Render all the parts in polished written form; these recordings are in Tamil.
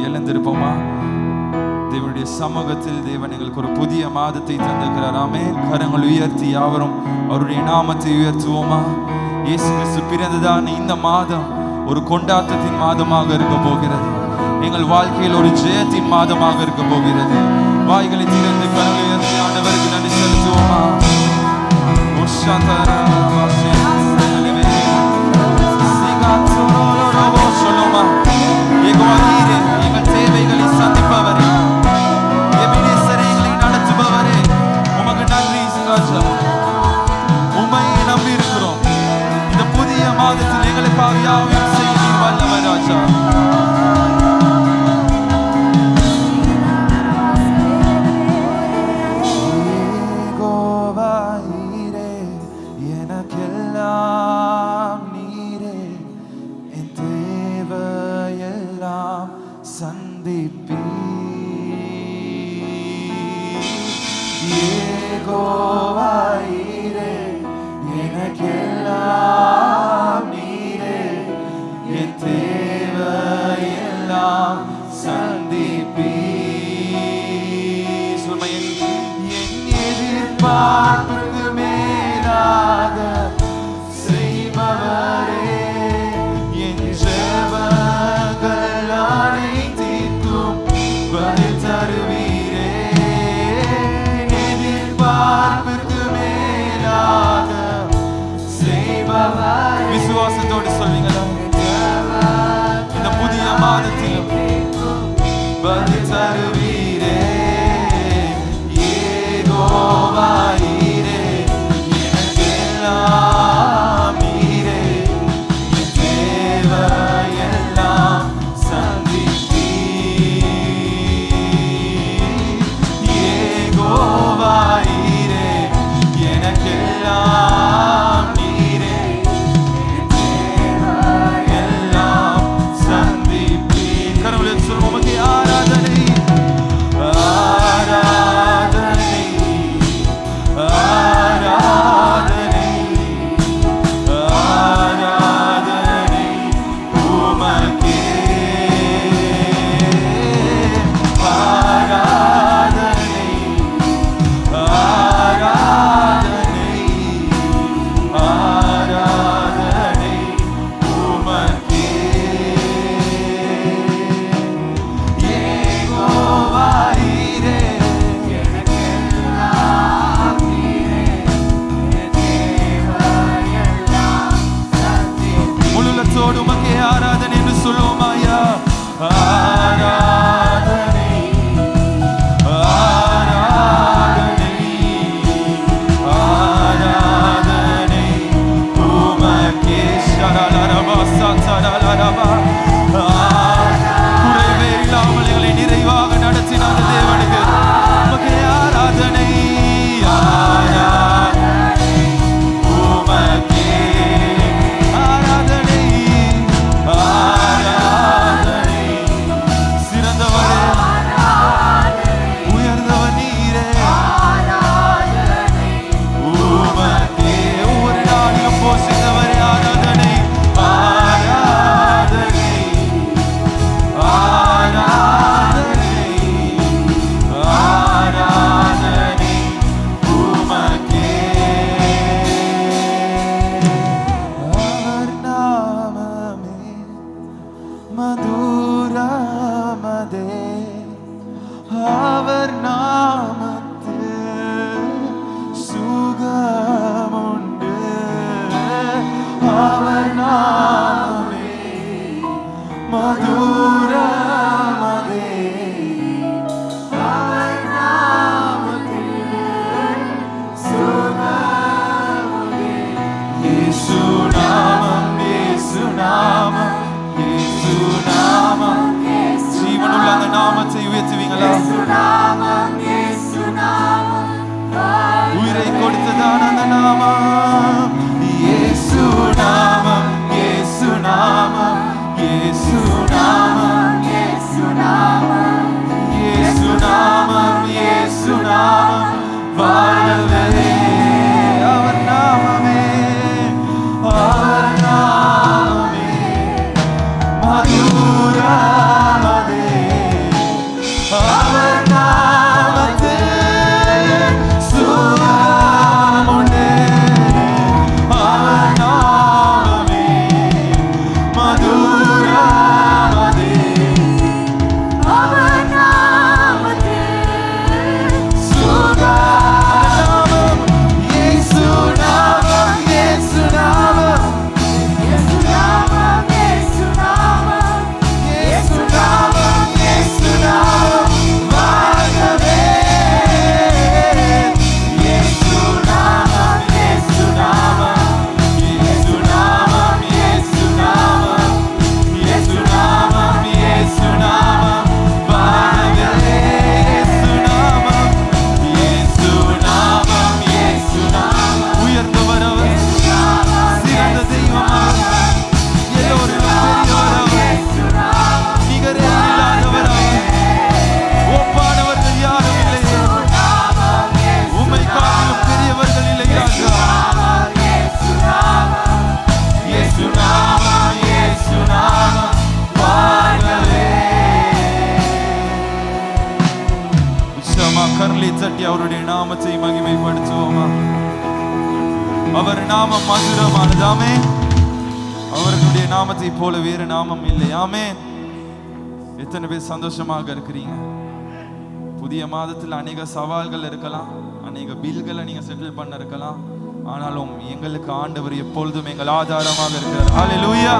நாம் எழுந்திருப்போமா? தேவனுடைய சமூகத்தில் தேவன் எங்களுக்கு ஒரு புதிய மாதத்தை தந்திருக்கிறார். ஆமென். கரங்கள் உயர்த்தி யாவரும் அவருடைய நாமத்தை உயர்த்துவோமா? இயேசு கிறிஸ்து பிறந்ததான இந்த மாதம் ஒரு கொண்டாட்டத்தின் மாதமாக இருக்க போகிறது. எங்கள் வாழ்க்கையில் ஒரு ஜெயத்தின் மாதமாக இருக்க போகிறது. வாய்களை திறந்து கரங்களை உயர்த்தி ஆண்டவருக்கு நன்றி செலுத்துவோமா? எங்கள் தேவைகளை சந்திப்பவரே, எபினேசரே, எங்களை நடத்துபவரே, உமக்கு நன்றி ராஜா. உம்மை நம்பி இருக்கிறோம். இந்த புதிய மாதத்தில் எங்களுக்காக யாவையும் செய்ய நீர் வல்லவர் ராஜா. விசுவாசத்தோடு சொல்வீங்களா? இந்த புதிய மாதத்திலும் பதில் தருவீரே. யெகோவா ஈரே, எனக்கெல்லாம் நீரே, என் தேவையெல்லாம் சந்திப்பீர். யெகோவா ஈரே, எனக்கெல்லாம் நீரே, என் தேவையெல்லாம் சந்திப்பீர். கரங்களை சொல்லுவோம். உமக்கு ஆராதனை, ஆராதனை, ஆராதனை, ஆராதனை உமக்கே. ஆராதனை, ஆராதனை, ஆராதனை உமக்கே. யெகோவா ஈரே, எனக்கெல்லாம் நீரே, என் தேவையெல்லாம் சந்திப்பீர். முழுலத்தோடு உமக்கே ஆராதனை என்று சொல்லுவோமாயா? ஆராதனை, ஆராதனை, ஆராதனை உமக்கே. ஷரலரபா சதலரபா. குறைவே இல்லாமல் எங்களை நிறைவாக நடத்தின அந்த தேவனுக்கு உமக்கே ஆராதனை, ஆராதனை உமக்கே. ஆராதனை, ஆராதனை, சிறந்தவரே, உயர்ந்தவர் நீரே, உமக்கே. ஒவ்வொரு நாளிலும் போஷித்தவரே ஆராதனை, ஆராதனை, ஆராதனை, ஆராதனை உமக்கே. அவர் நாமமே மதுரமதே, அவர் நாமத்தில் சுகமுண்டு. அவர் நாமமே மதுரமதே, அவர் நாமத்தில் சுகமுண்டு. இயேசு நாமம், இயேசு நாமம், இயேசு நாமம். ஜீவனுள்ள அந்த நாமத்தை உயர்த்துவீங்களா? உயிரை கொடுத்ததான அந்த நாமம். இயேசு நாமம், இயேசு நாமம், இயேசு நாமம், இயேசு நாமம், இயேசு நாமம், இயேசு நாமம் வாழ்வதே. அவர் நாமமே, அவர் நாமமே மதுரமதே, அவர் நாமம் மதுரமானது. ஆமென். அவர்களுடைய நாமத்தை போல வேறு நாமம் இல்லை. ஆமென். எத்தனை பேர் சந்தோஷமாக இருக்கிறீங்க? புதிய மாதத்தில் அநேக சவால்கள் இருக்கலாம், அநேக பில்களை நீங்க செட்டில் பண்ண இருக்கலாம். ஆனாலும் எங்களுக்கு ஆண்டவர் எப்பொழுதும் எங்கள் ஆதாரமாக இருக்கிறார். ஹல்லேலூயா.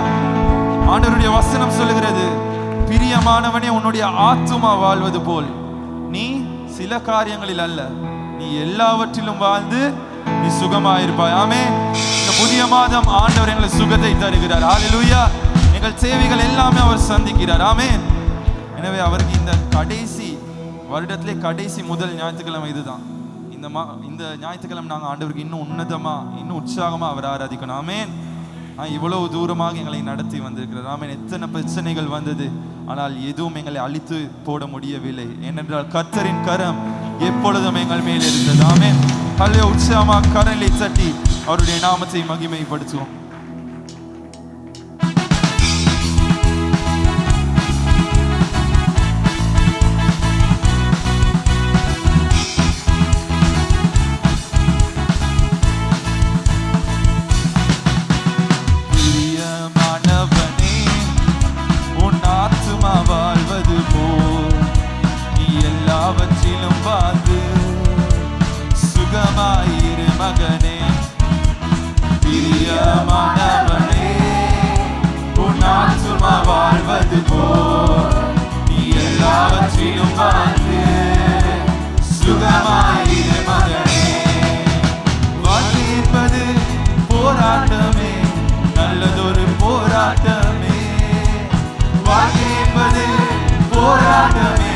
ஆண்டவருடைய வசனம் சொல்லுகிறது, பிரியமானவனே உன்னுடைய ஆத்துமா வாழ்வது போல் நீ சில காரியங்களில் அல்ல, நீ எல்லாவற்றிலும் வாழ்ந்து நீ சுகமாயிருப்பாய். ஆமென். இந்த புதிய மாதம் ஆண்டவர் எங்களுக்கு சுகத்தை தருகிறார். ஹல்லேலூயா. எங்கள் தேவைகள் எல்லாமே அவர் சந்திக்கிறார். ஆமென். எனவே அவருக்கு இந்த கடைசி வருடத்திலே கடைசி முதல் ஞாயிற்றுக்கிழமை இதுதான். இந்த ஞாயிற்றுக்கிழமை நாங்கள் ஆண்டவருக்கு இன்னும் உன்னதமா இன்னும் உற்சாகமா அவர் ஆராதிக்கணும். ஆமென். இவ்வளவு தூரமாக எங்களை நடத்தி வந்திருக்கிறார். ஆமென். எத்தனை பிரச்சனைகள் வந்தது, ஆனால் எதுவும் எங்களை அழித்து போட முடியவில்லை. ஏனென்றால் கர்த்தரின் கரம் எப்பொழுதும் எங்கள் மேல் இருந்தது. ஆமென். ஹல்லேலூயா. உற்சாகமாக கரங்களை தட்டி அவருடைய நாமத்தை மகிமைப்படுத்துவோம். வாழ்வது போல் நீ எல்லாவற்றிலும் வாழ்ந்து சுகமாயிரு மகனே. பிரியமானவனே உன் ஆத்துமா வாழ்வது போல் நீ எல்லாவற்றிலும் வாழ்ந்து சுகமாயிரு மகனே. வாழ்க்கை என்பது போராட்டமே, நல்லதொரு போராட்டமே. வாழ்க்கை என்பது போராட்டமே,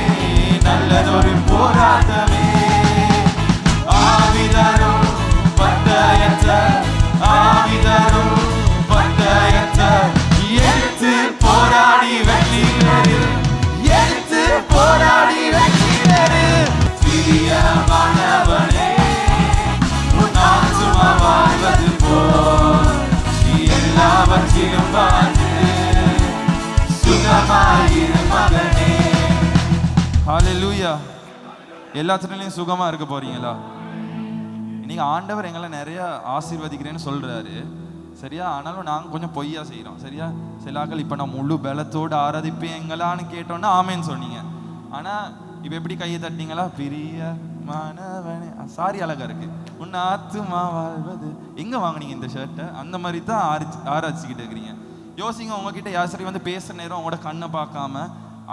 நல்லதொரு போராட்டமே. ஆவிதரும் பட்டயற்ற, ஆவிதரும் பட்டயற்ற, எடுத்து போராடி வெற்றி பெறு, எடுத்து போராடி வெற்றி பெறு. பிரியமானவனே உன் ஆத்துமா வாழ்வது போல் நீ எல்லாவற்றிலும் வாழ்ந்து சுகமாயிரு மகனே. ஹல்லேலூயா. எல்லாத்துலயும் சுகமா இருக்க போறீங்களா? நீங்க ஆண்டவர் எங்களை நிறைய ஆசீர்வதிக்கிறேன்னு சொல்றாரு, சரியா? ஆனாலும் நாங்க கொஞ்சம் பொய்யா செய்யறோம், சரியா? சிலாக்கள் இப்ப நான் முழு பலத்தோடு ஆராதிப்பீங்களான்னு கேட்டோன்னா ஆமேன்னு சொன்னீங்க. ஆனா இப்ப எப்படி கையை தட்டிங்களா? பிரியமானவனே, சாரி அழகா இருக்கு, உன் ஆத்துமா வாழ்வது. எங்க வாங்கினீங்க இந்த ஷர்ட்டை? அந்த மாதிரி தான் ஆராய்ச்சிக்கிட்டு இருக்கிறீங்க. யோசிங்க, உங்ககிட்ட யார் சரி வந்து பேசுகிற நேரம் உங்களோட கண்ணை பார்க்காம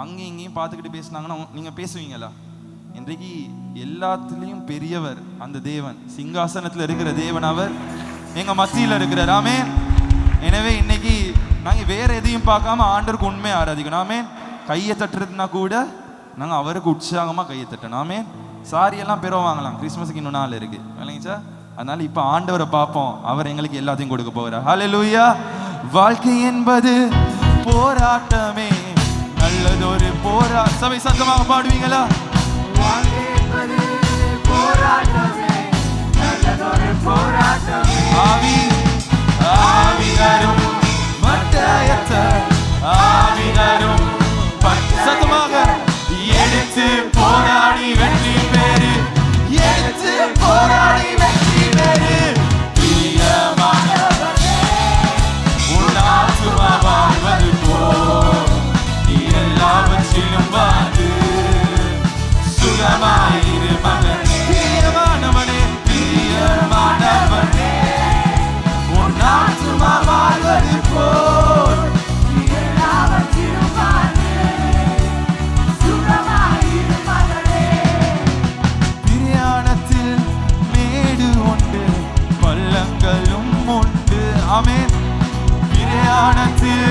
அங்கேயும் இங்கேயும் பார்த்துக்கிட்டு பேசினாங்கன்னா நீங்கள் பேசுவீங்களா? இன்றைக்கு எல்லாத்துலேயும் பெரியவர் அந்த தேவன், சிங்காசனத்தில் இருக்கிற தேவன் அவர் எங்கள் மத்தியில் இருக்கிறார். ஆமென். எனவே இன்னைக்கு நாங்கள் வேற எதையும் பார்க்காம ஆண்டவருக்கு உண்மையை ஆராதிக்கணும். ஆமென். கையை தட்டுறதுனா கூட நாங்கள் அவருக்கு உற்சாகமாக கையை தட்டணும். ஆமென். சாரியெல்லாம் பெற வாங்கலாம், கிறிஸ்மஸுக்கு இன்னும் நாள் இருக்கு இல்லைங்க சார்? அதனால இப்போ ஆண்டவரை பார்ப்போம், அவர் எங்களுக்கு எல்லாத்தையும் கொடுக்க போகிறார். ஹல்லேலூயா. வாழ்க்கை என்பது போராட்டமே, நல்லதொரு சபை சத்தமாக பாடுவீங்களா? வாழ்க்கை என்பது போராட்டமே, நல்லதொரு போராட்டமே. ஆவிதரும் பட்டயற்ற, ஆவிதரும் சத்தமாக எடுத்து போராடி வெற்றி பெறு, எடுத்து போராடி வெற்றி பெறு. பிரியமானவனே உன் ஆத்துமா வாழ்வது போல் நீ எல்லாவற்றிலும் வாழ்ந்து சுகமாயிரு மகனே. பிரியமானவனே, பிரியமானவனே உன் ஆத்துமா வாழ்வது போல் நீ எல்லாவற்றிலும் வாழ்ந்து சுகமாயிரு மகனே. பிரியாணத்தில் மேடு உண்டு, பள்ளங்களும் உண்டு. ஆமென். பிரயாணத்தில்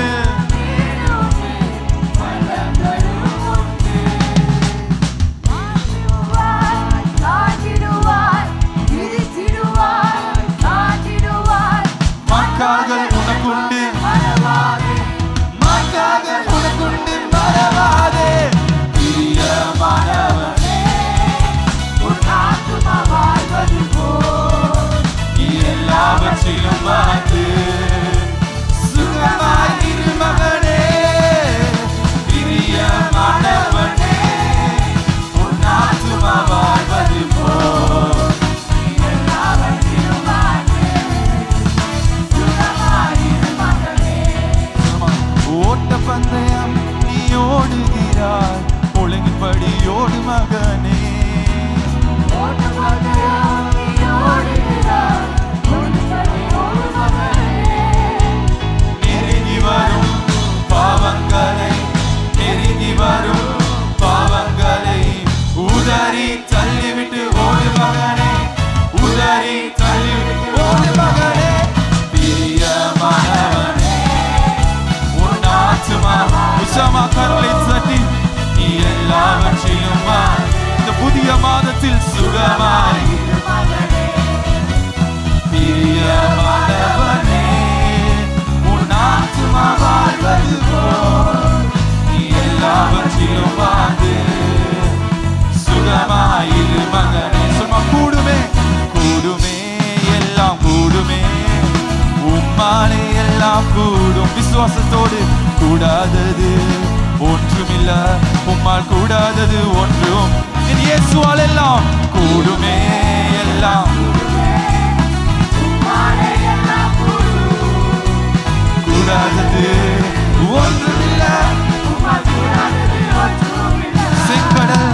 மக்கார்கள் உனக்குண்டு, மக்கார்கள் உனக்குண்டு மறவாதே. பிரியமானவனே உன் ஆத்துமா வாழ்வது போல் நீ எல்லாவற்றிலும் வாழ்ந்து சுகமாயிரு மகனே. பிரியமானவனே உன் ஆத்துமா வாழ்வது போல் நீ எல்லாவற்றிலும் வாழ்ந்து சுகமாயிரு மகனே. சும்மா கூடுமே கூடுமே எல்லாம் கூடுமே, உம்மாலே எல்லாம் கூடும். விசுவாசத்தோடு கூடாதது ஒன்றுமில்ல, உம்மால் கூடாதது ஒன்றும். என் இயேசுவால் எல்லாம் கூடுமே, எல்லாம் கூடாதது ஒன்றுமில்ல. செங்கடல்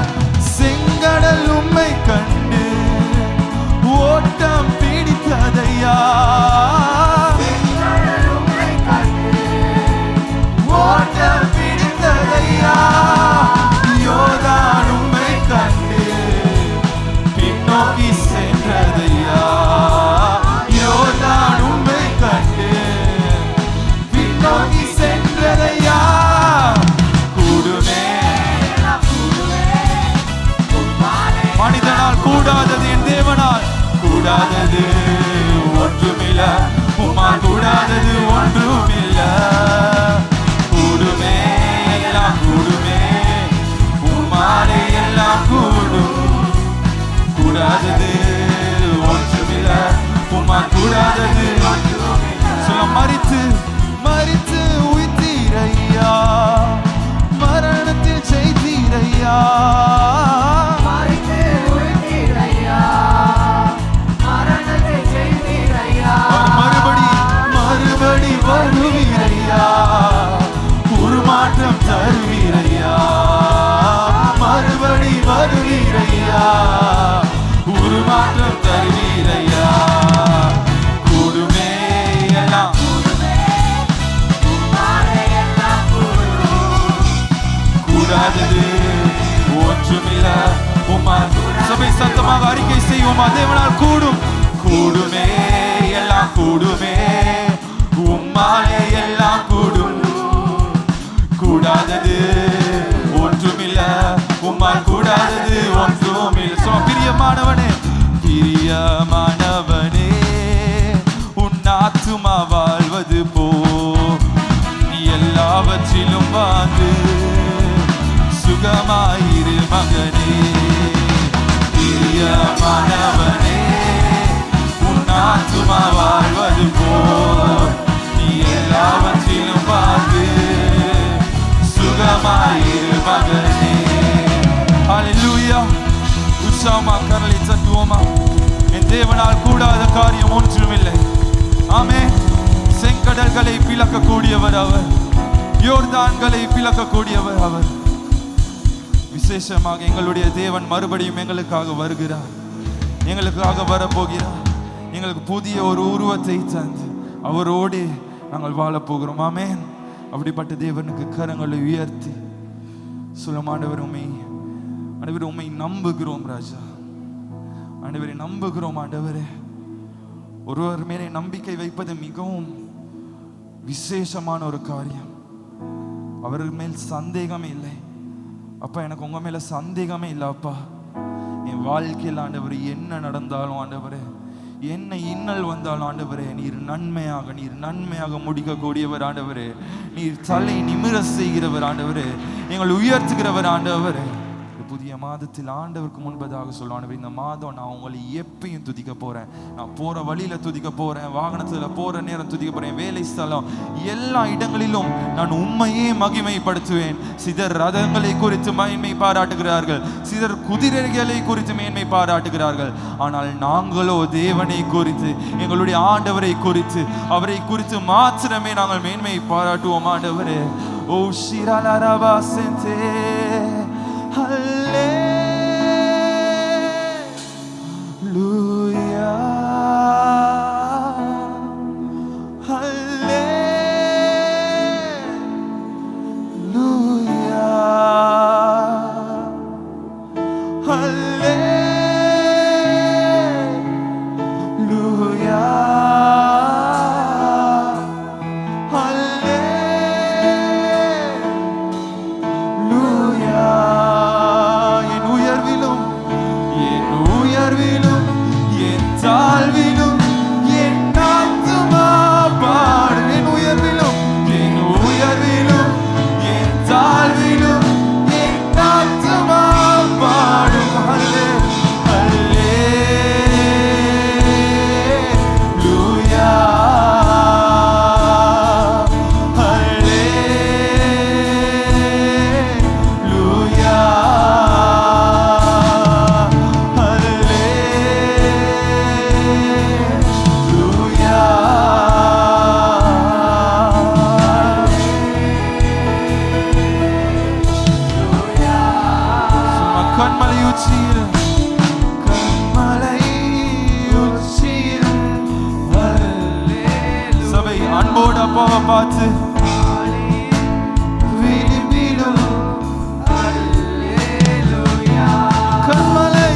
செங்கடல் உம்மை கண்டு ஓட்டம் பிடித்ததையா, ஓட்டம் பிடித்ததையா. யோர்தான் உம்மை கண்டு பின்னோக்கி சென்றதையா, யோர்தான் உம்மை கண்டு பின்னோக்கி சென்றதையா. கூடுமே மனிதனால் கூடாதது, என் தேவனால் கூடாதது ஒன்றுமில்ல, உம்மால் கூடாதது ஒன்றுமில்ல. கூடுமே எல்லாம் கூடுமே, உம்மாலே எல்லாம் கூடும். கூடாதது ஒன்றுமில்ல, உம்மால் கூடாதது. சொல்ல மரித்து மரித்து உயிர்த்தீரையா, மரணத்தில் செய்தீரையா, மறுபடி வருவீரையா, உருமாற்றம் தருவீரையா, மறுபடி வருவீரையா, உருமாற்றம் தருவீரையா. கூடுமே எல்லாம் கூடாதது ஒன்றுமில்ல, உம்மால். சபை சத்தமாக அறிக்கை செய்வோமா? தேவனால் கூடும். கூடுமே எல்லாம் கூடுமே, உம்மாலே எல்லாம் கூடும். கூடாதது ஒன்றுமில்ல, உம்மால் கூடாதது ஒன்றுமில்ல. பிரியமானவனே பிரியமானவனே, உன் ஆத்துமா வாழ்வது போ, நீ எல்லாவற்றிலும் வாழ்ந்து சுகமாயிரு மகனே. பிரியமானவனே, உன் ஆத்துமா வாழ்வது போ, நீ எல்லாவற்றிலும் வாழ்ந்து சுகமாயிரு மகனே. ஹல்லேலூயா. உற்சாகமா கரலை தட்டுவோமா? என் தேவனால் கூடாத காரியம் ஒன்றுமில்லை. ஆமென். செங்கடல்களை பிளக்கக்கூடியவர் அவர், யோர்தான்களை பிளக்கக்கூடியவர் அவர். விசேஷமாக எங்களுடைய தேவன் மறுபடியும் எங்களுக்காக வருகிறார், எங்களுக்காக வரப்போகிறார். எங்களுக்கு புதிய ஒரு உருவத்தை தந்து அவரோடு நாங்கள் வாழப்போகிறோம். ஆமென். அப்படிப்பட்ட தேவனுக்கு கரங்களை உயர்த்தி சொல்லும், ஆண்டவர் உம்மை, ஆண்டவர் உம்மை நம்புகிறோம் ராஜா, ஆண்டவரை நம்புகிறோம். ஆண்டவரே, ஒருவர் மேலே நம்பிக்கை வைப்பது மிகவும் விசேஷமான ஒரு காரியம். அவர் மேல் சந்தேகமே இல்லை அப்பா. எனக்கு உங்க மேல சந்தேகமே இல்லை அப்பா. என் வாழ்க்கையில் ஆண்டவர் என்ன நடந்தாலும் ஆண்டவரே, என்ன இன்னல் வந்தாலும் ஆண்டவரே, நீர் நன்மையாக முடிக்கக்கூடியவர் ஆண்டவரே. நீர் தலை நிமிர செய்கிறவர் ஆண்டவரே, எங்களை உயர்த்துகிறவர் ஆண்டவரே. புதிய மாதத்தில் ஆண்டவருக்கு முன்பதாக சொல்லுவான், இந்த மாதம் நான் உங்களை எப்பயும் துதிக்க போறேன். நான் போற வழியில துதிக்க போறேன், வாகனத்துல போற நேரம் துதிக்க போறேன், வேலை ஸ்தலம் எல்லா இடங்களிலும் நான் உண்மையே மகிமைப்படுத்துவேன். சிலர் ரதங்களை குறித்து மேன்மை பாராட்டுகிறார்கள், சிலர் குதிரைகளை குறித்து மேன்மை பாராட்டுகிறார்கள். ஆனால் நாங்களோ தேவனை குறித்து, எங்களுடைய ஆண்டவரை குறித்து, அவரை குறித்து மாத்திரமே நாங்கள் மேன்மை பாராட்டுவோம் ஆண்டவரே. ஓ ஷிராலாரபா சென்தே Hallelujah. அன்போடு அப்பாவை பார்த்து விழிவிலும் கண்மலை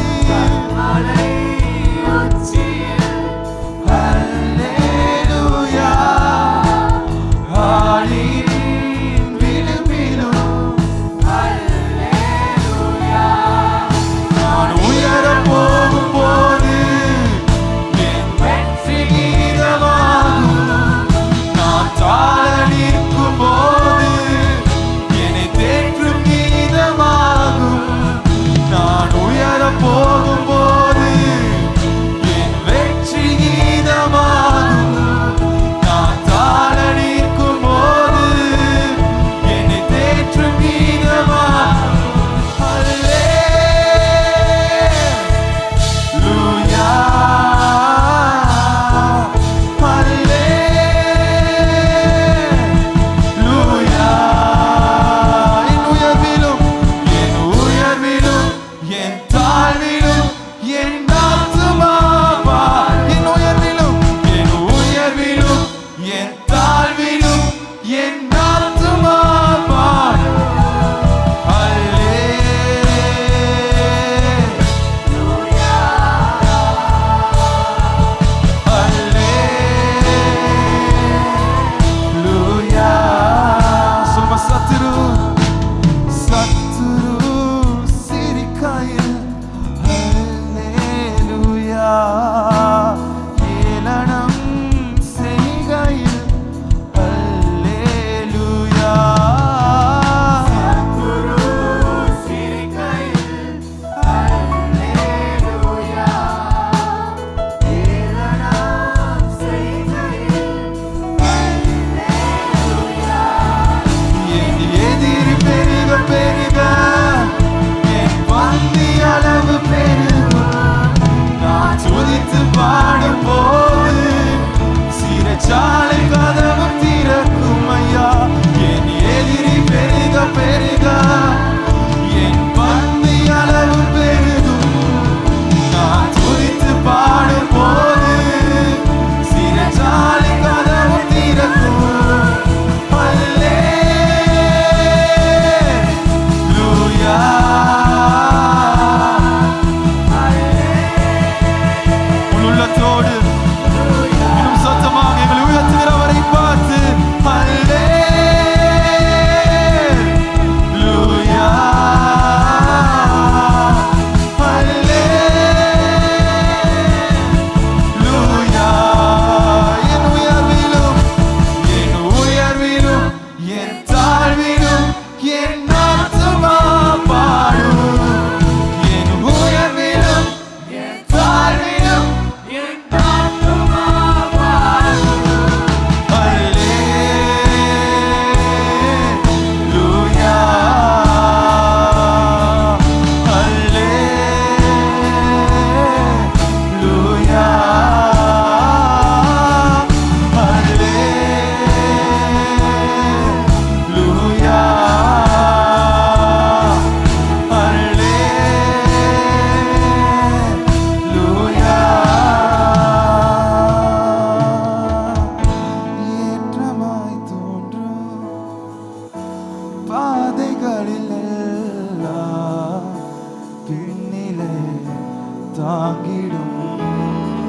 தாங்கிடும்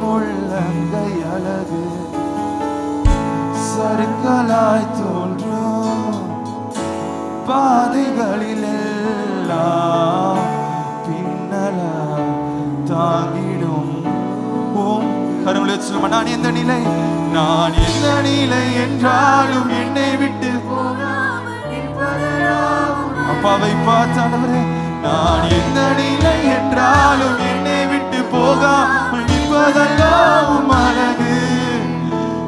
உள்ளங்கை அழகு சறுக்கலாய் தோன்றும் பாதைகளிலெல்லாம் பின்னலா தாங்கிடும். ஓம் கரங்களை சொல்லுமா, நான் எந்த நிலை என்றாலும் என்னை விட்டு அப்பாவை பார்த்தானவரே, நான் எந்த நிலை என்றாலும் என்னை விட்டு போகாமல் நிற்பதெல்லாம் அழகு,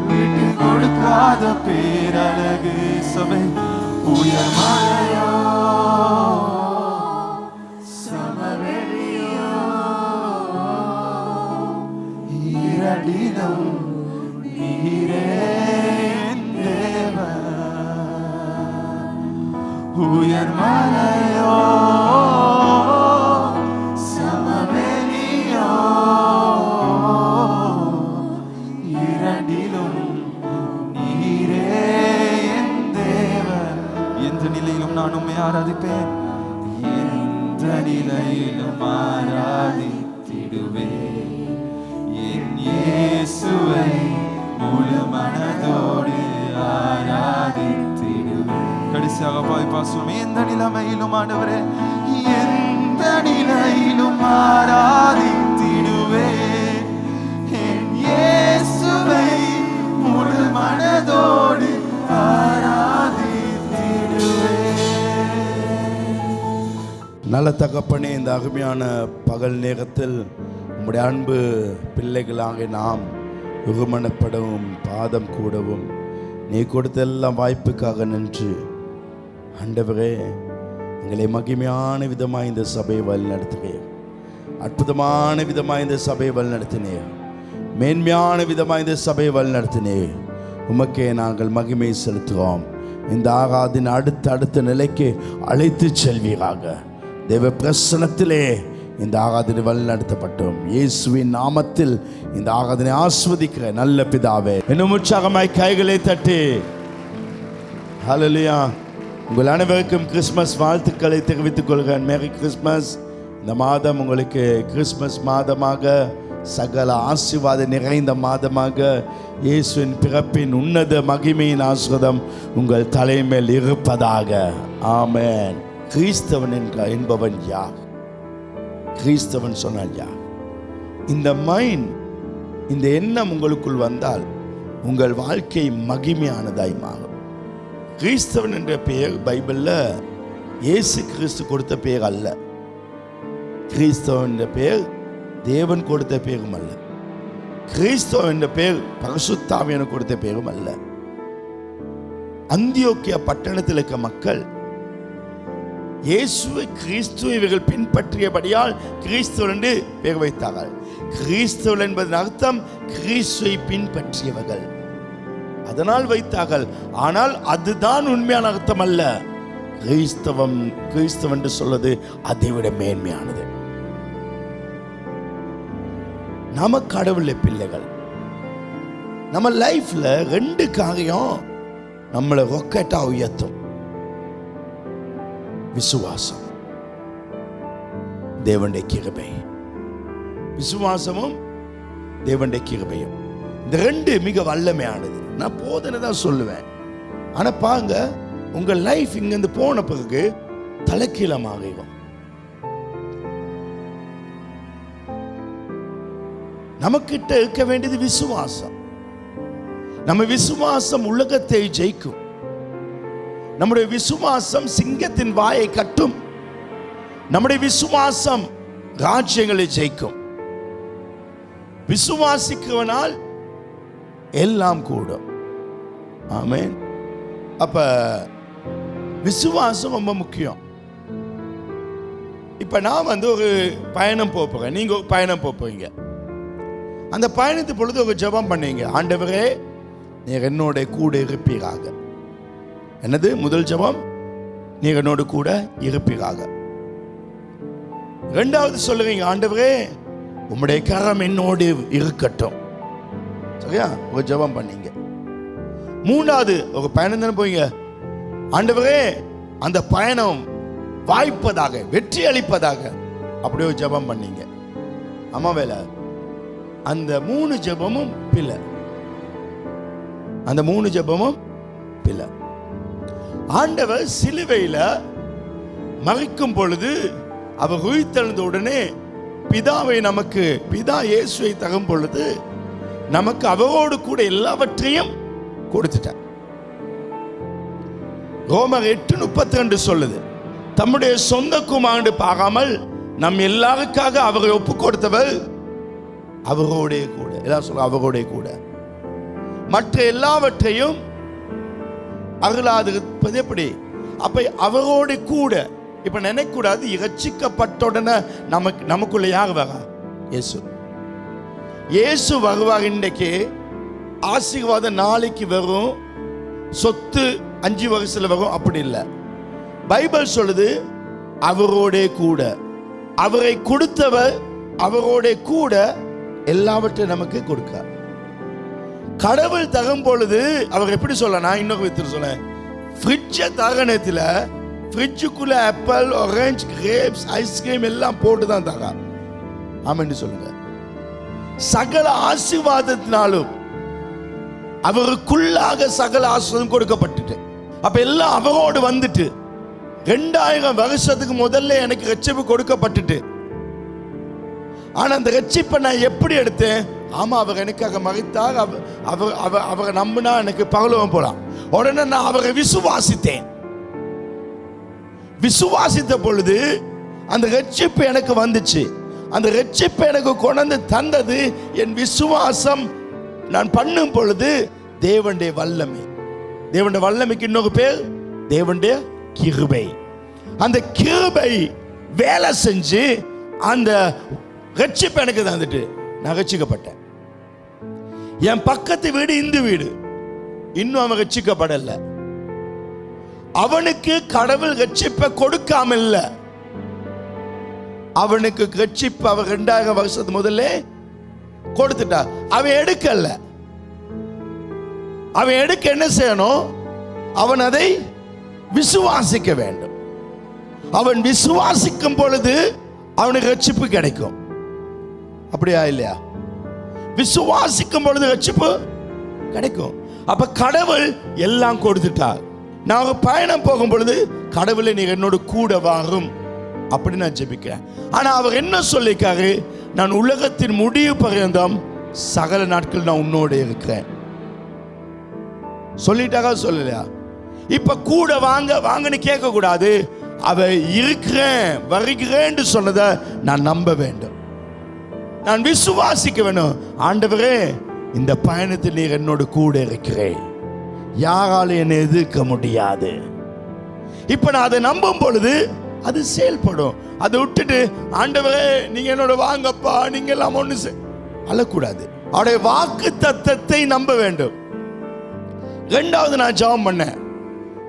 விட்டு கொடுக்காத பேரழகு. சபை உயர் மலையோ சமவெளியோ இரண்டிலும் நீரே தேவன். உயர் மலையோ சமவெளியோ இரண்டிலும் நீரே நான் உம்மை ஆராதிப்பேன். எந்த நிலையிலும் ஆராதித்திடுவேன் என் இயேசுவை முழு மனதோடு ஆராதித்திடுவேன். கடைசியாக பாய்ப்பா சொல்லுவோம். எந்த நிலைமையிலும் ஆண்டவரே, எந்த நிலையிலும் ஆராதித்திடுவேன் என் இயேசுவை முழு மனதோடு ஆராதித்திடுவேன். நல்ல தகப்பனே, இந்த அருமையான பகல் நேரத்தில் உம்முடைய அன்பு பிள்ளைகளாக நாம் உருமனப்படவும் பாதம் கூடவும் நீ கொடுத்த எல்லா வாய்ப்புக்காக நன்றி ஆண்டவரே. எங்களை மகிமையான விதமாக இந்த சபையை வழிநடத்துகிறேன். அற்புதமான விதமாக இந்த சபையை வழிநடத்தினேன். மேன்மையான விதமாக இந்த சபையை வழிநடத்தினேன். உமக்கே நாங்கள் மகிமை செலுத்துகிறோம். இந்த ஆராதனை அடுத்த நிலைக்கு அழைத்து செல்வீராக. தேவ பிரசனத்திலே இந்த ஆராதனை வழிநடத்தப்பட்டோம். இயேசுவின் நாமத்தில் இந்த ஆராதனை ஆஸ்வதிக்கிற நல்ல பிதாவே. இன்னும் உற்சாகமாய் கைகளை தட்டி ஹல்லேலூயா. உங்கள் அனைவருக்கும் கிறிஸ்மஸ் வாழ்த்துக்களை தெரிவித்துக் கொள்கிறேன். Merry Christmas. இந்த மாதம் உங்களுக்கு கிறிஸ்மஸ் மாதமாக, சகல ஆசீர்வாத நிறைந்த மாதமாக, இயேசுவின் பிறப்பின் உன்னத மகிமையின் ஆசீர்வாதம் உங்கள் தலைமையில் இருப்பதாக. ஆமென். கிறிஸ்தவன் என்பவன் யார்? கிறிஸ்தவன் சொன்னால் யார்? இந்த மைண்ட், இந்த எண்ணம் உங்களுக்குள் வந்தால் உங்கள் வாழ்க்கை மகிமையானதாய் மாறும். கிறிஸ்தவன் என்ற பெயர் பைபிள்ல இயேசு கிறிஸ்து கொடுத்த பெயர் அல்ல. கிறிஸ்தவன் என்ற பெயர் தேவன் கொடுத்த பெயரும் அல்ல. கிறிஸ்தவன் என்ற பெயர் பரிசுத்த ஆவியானவர் கொடுத்த பெயரும் அல்ல. அந்தியோக்கியா பட்டணத்தில் இருக்க மக்கள் இயேசுவை கிறிஸ்துவை இவர்கள் பின்பற்றியபடியால் கிறிஸ்தவன் என்று பெயர் வைத்தார்கள். கிறிஸ்தவன் என்பதன் அர்த்தம் கிறிஸ்துவை பின்பற்றியவர்கள், அதனால் வைத்தார்கள். ஆனால் அதுதான் உண்மையான அர்த்தம் அல்ல. கிறிஸ்தவன் என்று சொல்வது அதை விட மேன்மையானது. நாம கடவுளை பிள்ளைகள். நம்ம லைஃப்ல 2 காரியம் நம்மளை ரொக்கெட்டா உயர்த்தும். விசுவாசம், தேவனுடைய கிருபை. விசுவாசமும் தேவனுடைய கிருபையும், இந்த 2 மிக வல்லமையானது. நான் போதனை தான் சொல்லுவேன். ஆனா பாருங்க, உங்க லைஃப் இங்கிருந்து போன பிறகு தலைக்கீழமாகும். நமக்கிட்ட இருக்க வேண்டியது விசுவாசம். நம்ம விசுவாசம் உலகத்தை ஜெயிக்கும். நம்முடைய விசுவாசம் சிங்கத்தின் வாயை கட்டும். நம்முடைய விசுவாசம் ராஜ்யங்களை ஜெயிக்கும். விசுவாசிக்கிறவனால் எல்லாம் கூடும். ஆமென். அப்ப விசுவாசம் ரொம்ப முக்கியம். இப்ப நான் ஒரு பயணம் போறேன், நீங்க ஒரு பயணம் போறீங்க. அந்த பயணத்து பொழுது ஒரு ஜெபம் பண்ணீங்க, ஆண்டவரே நீர் என்னோட கூட இருப்பீராக. என்னது முதல் ஜெபம்? நீர் என்னோட கூட இருப்பீராக. இரண்டாவது சொல்லுவீங்க, ஆண்டவரே உம்முடைய கரம் என்னோடு இருக்கட்டும். சரியா? ஒரு ஜெபம் பண்ணீங்க. மூணாவது ஒரு பயணம் தானே போவீங்க, ஆண்டவரே அந்த பயணம் வாய்ப்பதாக, வெற்றி அளிப்பதாக. அப்படியே ஒரு ஜெபம் பண்ணீங்க. அம்மா வேலை. அந்த 3 ஜெபமும் பிள்ளை. அந்த 3 ஜெபமும் பிள்ளை. ஆண்டவர் சிலுவையில மரிக்கும் பொழுது அவர் உயிர்த்தெழுந்த உடனே பிதாவை நமக்கு, பிதா இயேசுவை தரும் பொழுது நமக்கு அவரோடு கூட எல்லாவற்றையும் கொடுத்துட்டார். ரோமர் 8:32 சொல்லுது, தம்முடைய சொந்த குமாரனை பார்க்காமல் நம் எல்லாருக்காக அவரை ஒப்பு கொடுத்தவர் அவரோட கூட. எல்லாம் சொல்ல, அவரோட கூட மற்ற எல்லாவற்றையும் அருளாதிருப்பது எப்படி? அப்ப அவரோட கூட. இப்ப நினைக்க கூடாது இரட்சிக்கப்பட்ட உடனே நமக்குள்ள யார் வரா? இயேசு. இயேசு வருவார். இன்றைக்கு ஆசீர்வாதம் நாளைக்கு வரும், சொத்து 5 வருஷத்துல வரும், அப்படி இல்லை. பைபிள் சொல்லுது அவரோட கூட. அவரை கொடுத்தவர் அவரோட கூட எல்லாவற்றையும் நமக்கு கொடுக்க. கடவுள் தகும் பொழுது அவர் எப்படி சொல்ல, நான் இன்னொரு விதத்தில் சொன்னேன், ஃப்ரிட்ஜை தர நேரத்தில் ஃப்ரிட்ஜுக்குள்ள ஆப்பிள், ஆரஞ்சு, கிரேப்ஸ், ஐஸ்கிரீம் எல்லாம் போட்டு தான் தரா. ஆமென்னு சொல்லுங்க. சகல ஆசீர்வாதத்தினாலும் அவருக்குள்ளாக சகல ஆசீர்வாதம் கொடுக்கப்பட்டுட்டு, அப்ப எல்லாம் அவரோடு வந்துட்டு 2000 வருஷத்துக்கு முதல்ல எனக்கு ரட்சிப்பு கொடுக்கப்பட்டுட்டு, ஆனா அந்த ரட்சிப்பை நான் எப்படி எடுத்தேன்? ஆமா, அவர் எனக்காக மறித்தார், அவரை நம்பினா எனக்கு பரலோகம் போலாம். உடனே நான் அவரை விசுவாசித்தேன். விசுவாசித்த பொழுது அந்த ரட்சிப்பு எனக்கு வந்துச்சு. அந்த ரட்சிப்பு எனக்கு கொண்டு தந்தது என் விசுவாசம். நான் பண்ணும் பொழுது தேவனுடைய வல்லமை. தேவனுடைய வல்லமைக்கு இன்னொரு பேர் தேவனுடைய கிருபை. அந்த கிருபை வேலை செஞ்சு அந்த ரட்சிப்பு எனக்கு தந்துட்டு நான் ரட்சிக்கப்பட்டேன். என் பக்கத்து வீடு இந்து வீடு, இன்னும் அவன் ரட்சிக்கப்படல. அவனுக்கு கடவுள் ரட்சிப்பை கொடுக்காம இல்ல, அவனுக்கு ரட்சிப்பு அவர் 2000 வருஷத்துக்கு முதல்ல கொடுத்துட்டா. அவன் எடுக்கல. அவன் எடுக்க என்ன செய்யணும்? அவன் அதை விசுவாசிக்க வேண்டும். அவன் விசுவாசிக்கும் பொழுது அவனுக்கு ரட்சிப்பு கிடைக்கும். அப்படியா இல்லையா? விசுவாசிக்கும் பொழுது ரட்சிப்பு கிடைக்கும். அப்ப கடவுள் எல்லாம் கொடுத்துட்டார். நான் பயணம் போகும் பொழுது கடவுளை நீ என்னோட கூட வாரும் அப்படி நான் ஜெபிக்கிறேன். ஆனா அவர் என்ன சொல்லிருக்காரு? நான் உலகத்தின் முடிவு பர்யந்தம் சகல நாட்கள் நான் உன்னோட இருக்கிறேன் சொல்லிட்டாங்க. சொல்லலையா? இப்ப கூட வாங்க வாங்கன்னு கேட்க கூடாது. அவ இருக்கிறேன் வருகிறேன் சொன்னதை நான் நம்ப வேண்டும். நான் விசுவாசிக்க வேணும். ஆண்டவரே, இந்த பயணத்தில் நீர் என்னோட கூட இருக்கிறேன், யாராலும் என்னை எதிர்க்க முடியாது. இப்ப நான் அதை நம்பும் பொழுது அது செயல்படும். அதை விட்டுட்டு ஆண்டவரே நீங்க என்னோட வாங்கப்பா நீங்க எல்லாம் ஒண்ணு அழக்கூடாது. அவருடைய வாக்கு தத்தத்தை நம்ப வேண்டும். இரண்டாவது நான் ஜெபம் பண்ணேன்,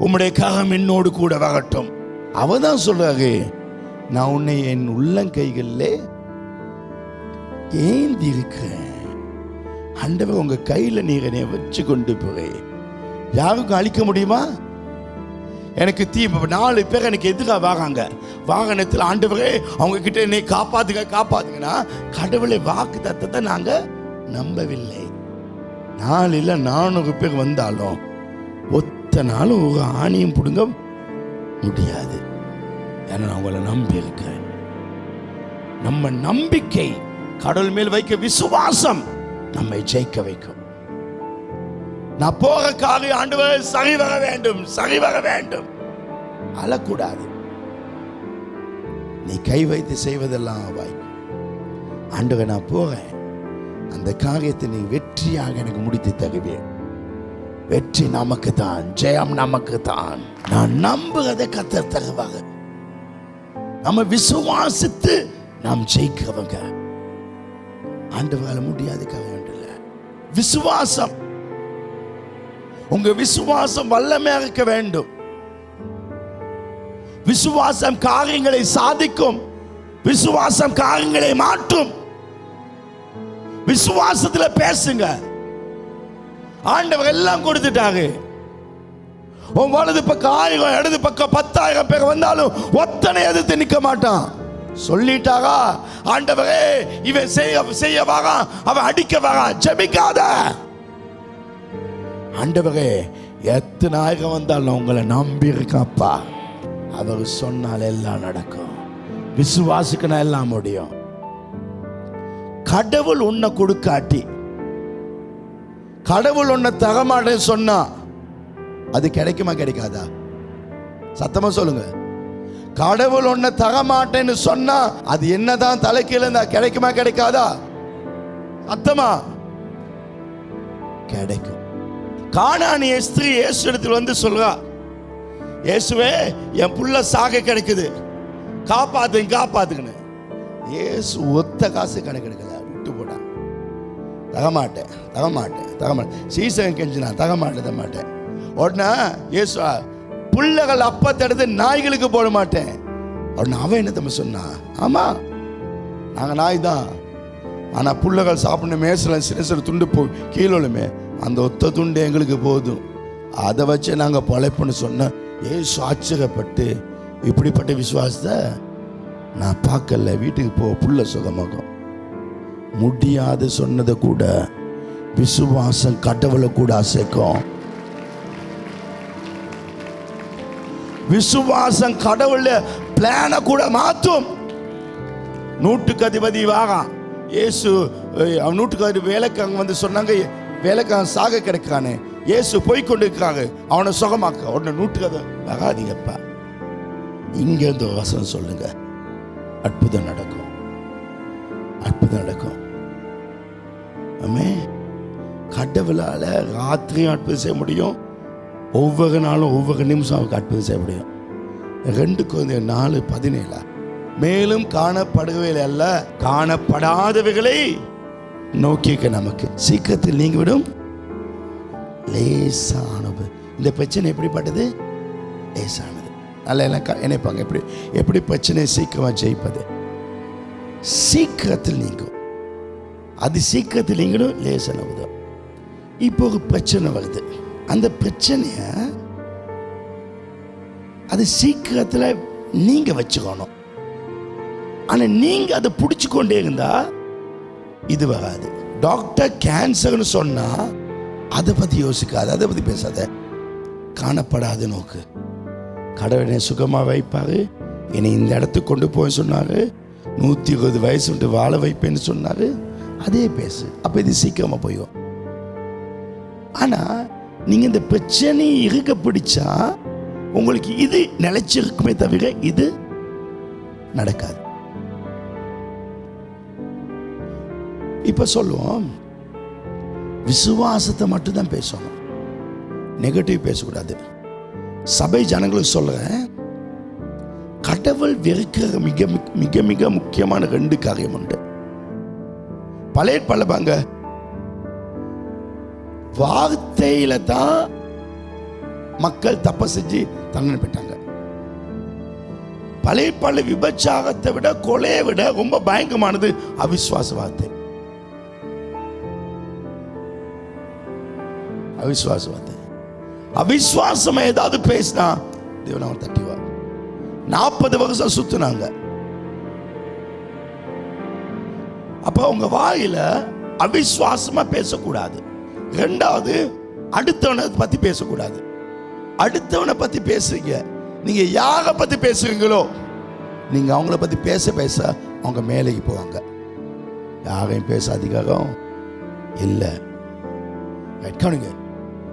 உம்முடைய கரம் என்னோடு கூட வரட்டும். அவதான் சொல்றாரு, நான் உன்னை என் உள்ளங்கைகளிலே ஏந்தி இருக்கிறேன். ஆண்டவர் உங்க கையில நீங்க என்னை வச்சு கொண்டு போய் யாருக்கும் அழிக்க முடியுமா? எனக்கு 4 பேர் எனக்கு எதிராக வாங்க வாகனத்தில், ஆண்டவரே அவங்க கிட்ட என்னை காப்பாத்துங்கன்னா கடவுளை வாக்கு தத்தத்தை நாங்க நம்பவில்லை. 400 பேர் வந்தாலும் ஒத்த நாளும் ஒரு ஆணியும் பிடுங்க முடியாது. ஏன்னா நான் உங்களை நம்பி இருக்கிறேன். நம்ம நம்பிக்கை கடவுள் மேல் வைக்க விசுவாசம் நம்மை ஜெயிக்க வைக்கும். நான் போக காரியம் ஆண்டவர் சரி வர வேண்டும், சரி வர வேண்டும் அழக்கூடாது. நீ கை வைத்து செய்வதெல்லாம் வாய்க்கும். ஆண்டவர் நான் போறேன், அந்த காரியத்தை நீ வெற்றியாக எனக்கு முடித்து தருவேன். வெற்றி நமக்கு தான், ஜெயம் நமக்கு தான். நான் நம்புறதை கர்த்தர் தருவாங்க. நம்ம விசுவாசித்து நாம் ஜெயிக்கிறவங்க. ஆண்டவரால் முடியாத காரியம் இல்லை. விசுவாசம், உங்க விசுவாசம் வல்லமையாக இருக்க வேண்டும். விசுவாசம் காரியங்களை சாதிக்கும். விசுவாசம் காரியங்களை மாற்றும். விசுவாசத்தில் பேசுங்க. ஆண்டவர் எல்லாம் கொடுத்துட்டாங்க. உன் வலது பக்கம் 1000 இடது பக்கம் 10,000 பேர் வந்தாலும் ஒத்தனை எதிர்த்து நிற்க மாட்டான். சொல்லிட்டாரா, ஆண்டவரே இவன் செய்ய வாரான், அவன் அடிக்க வாரான், ஜெபிக்காத. ஆண்டவரே எத்தனை ஆயிரம் வந்தாலும் உங்களை நம்பி இருக்கப்பா. அவர் சொன்னால் எல்லாம் நடக்கும். விசுவாசிக்கணும், எல்லாம் முடியும். கடவுள் உன்னை கொடுக்காட்டி, கடவுள் உன்னை தரமாட்டேன்னு சொன்னா அது கிடைக்குமா கிடைக்காதா? சத்தமா சொல்லுங்க. கடவுள் உன்னை தரமாட்டேன்னு சொன்னா அது என்னதான் தலைக்கீழ இருந்தா கிடைக்குமா கிடைக்காதா? சத்தமா கிடைக்கும். கானானிய ஸ்திரீ இயேசு இடத்தில் வந்து சொல்றா, இயேசுவே என் புள்ள சாக கிடைக்குது, காப்பாத்துங்கன்னு. இயேசு ஒத்த காசு கணக்கு எடுக்கல, விட்டு போட்டான். தகமாட்டேன் சீசன் கெஞ்சினா தகமாட்டேன். உடனே இயேசு புள்ளகள் அப்பத்தை எடுத்து நாய்களுக்கு போட மாட்டேன். உடனே அவன் என்ன தம்பி சொன்னா, ஆமா நாங்க நாய் தான், ஆனா புள்ளகள் சாப்பிட மேசல சிறு துண்டு போ கீழே அந்த ஒத்த துண்டு எங்களுக்கு போதும், அதை வச்சு நாங்க பழைப்புன்னு சொன்ன. இயேசு ஆச்சரியப்பட்டு இப்படிப்பட்ட விசுவாசத்தை நான் பார்க்கல. வீட்டுக்கு போ, புள்ள சுகமாகும். முடியாது சொன்னதை கூட விசுவாசம் கடவுளை கூட அசைக்கும். விசுவாசம் கடவுள பிளானை கூட மாற்றும். நூற்றுக்கு அதிபதி வாகான் இயேசு, அவன் நூற்றுக்கு அதிபதி வேலைக்கு அங்கே வந்து சொன்னாங்க, வேலைக்காரன் சாக கிடைக்கானே, இயேசு போய் கொண்டு இருக்காங்க, அவனை சுகமாக்க. உடனே நூற்றுக்கு அதிபதி வராதீங்கப்பா, இங்க இருந்து வசனம் சொல்லுங்க, அற்புதம் நடக்கும், அற்புதம் நடக்கும். ஆமே. கடவுளால ராத்திரியும் அற்புதம் செய்ய முடியும், ஒவ்வொரு நாளும் ஒவ்வொரு நிமிஷம் அவருக்கு அற்புதம் செய்ய முடியும். 2 Corinthians 4:17 மேலும் காணப்படுகவே அல்ல, காணப்படாதவைகளை நோக்கிக்க நமக்கு சீக்கிரத்தில் நீங்கிவிடும் லேசானது. இந்த பிரச்சனை எப்படிப்பட்டது? லேசானது. நல்ல எல்லாம் நினைப்பாங்க, எப்படி பிரச்சனை சீக்கிரமா ஜெயிப்பது? சீக்கிரத்தில் நீங்கும், அது சீக்கிரத்தில் நீங்களும் லேசானது. இப்போ ஒரு பிரச்சனை வருது, அந்த பிரச்சனைய அது சீக்கிரத்தில் நீங்க வச்சுக்கணும். ஆனா நீங்க அதை பிடிச்சு கொண்டே இருந்தா இது வராது. டாக்டர் கேன்சர்னு சொன்னா அதை பத்தி யோசிக்காது, அதை பத்தி பேசாத, காணப்படாது நோக்கு. கடவுளை சுகமா வைப்பாரு, என்னை இந்த இடத்துக்கு கொண்டு போய் சொன்னாரு, 120 வயசு விட்டு வாழ வைப்பேன்னு சொன்னாரு, அதே பேசு. அப்ப இது சீக்கிரமா போயும். ஆனா நீங்க இந்த பிரச்சனை இருக்க பிடிச்சா உங்களுக்கு இது நிலைச்சிருக்குமே தவிர இது நடக்காது. இப்ப சொல்லுவோம், விசுவாசத்தை மட்டும்தான் பேசணும், நெகட்டிவ் பேசக்கூடாது. சபை ஜனங்களுக்கு சொல்றேன், கடவுள் வெறுக்கிற மிக மிக மிக முக்கியமான 2 காரியம் உண்டு. பழைய பழப்பாங்க, வார்த்தையில தான் மக்கள் தப்ப செஞ்சு தண்டனை பெற்றாங்க. பழைய பல விபச்சாரத்தை விட, கொலையை விட ரொம்ப பயங்கரமானது அவிசுவாச வார்த்தை. அவிசுவாச வார்த்தை. அவிசுவாசம் ஏதாவது பேசினா தேவன் அவன் தட்டிவார். 40 வருஷம் சுத்தினாங்க. அப்ப உங்க வாயில அவிசுவாசமா பேசக்கூடாது. 2வது, அடுத்தவனை பத்தி பேசக்கூடாது. அடுத்தவனை பத்தி பேசுறீங்க, நீங்க யாரை பத்தி பேசுறீங்களோ நீங்க அவங்கள பத்தி பேச பேச அவங்க மேலேக்கு போவாங்க. யாரையும் பேச அதிகாரம் இல்லை. கவனிங்க.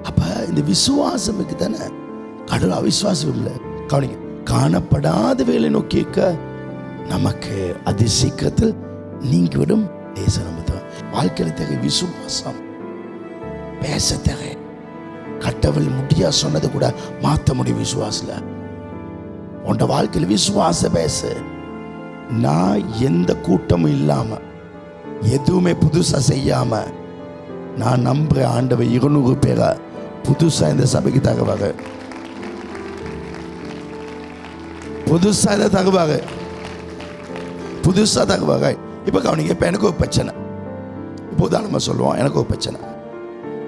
அப்ப இந்த விசுவாசம் தானே, கடவுள் அவிசுவாசம் இல்லை. கவனிங்க, காணப்படாத வேலை நோக்கிக்க நமக்கு அதி சீக்கிரத்தில் நீங்கிவிடும் லேசானது. வாழ்க்கையில் தேவை விசுவாசம், பேச தேவை. கடவுள் முடியா சொன்னது கூட மாற்ற முடியும் விசுவாசல. உன் வாழ்க்கையில் விசுவாச பேசு. நான் எந்த கூட்டமும் இல்லாம, எதுவுமே புதுசா செய்யாம, நான் நம்புற ஆண்டவர் 200 பேரை புதுசா இந்த சபைக்கு தருவாங்க. புதுசா இதை தருவாங்க, புதுசா தருவாங்க. இப்ப கவனிங்க, இப்ப எனக்கு ஒரு பிரச்சனை. இப்போ உதாரணமா சொல்லுவோம், எனக்கு ஒரு பிரச்சனை.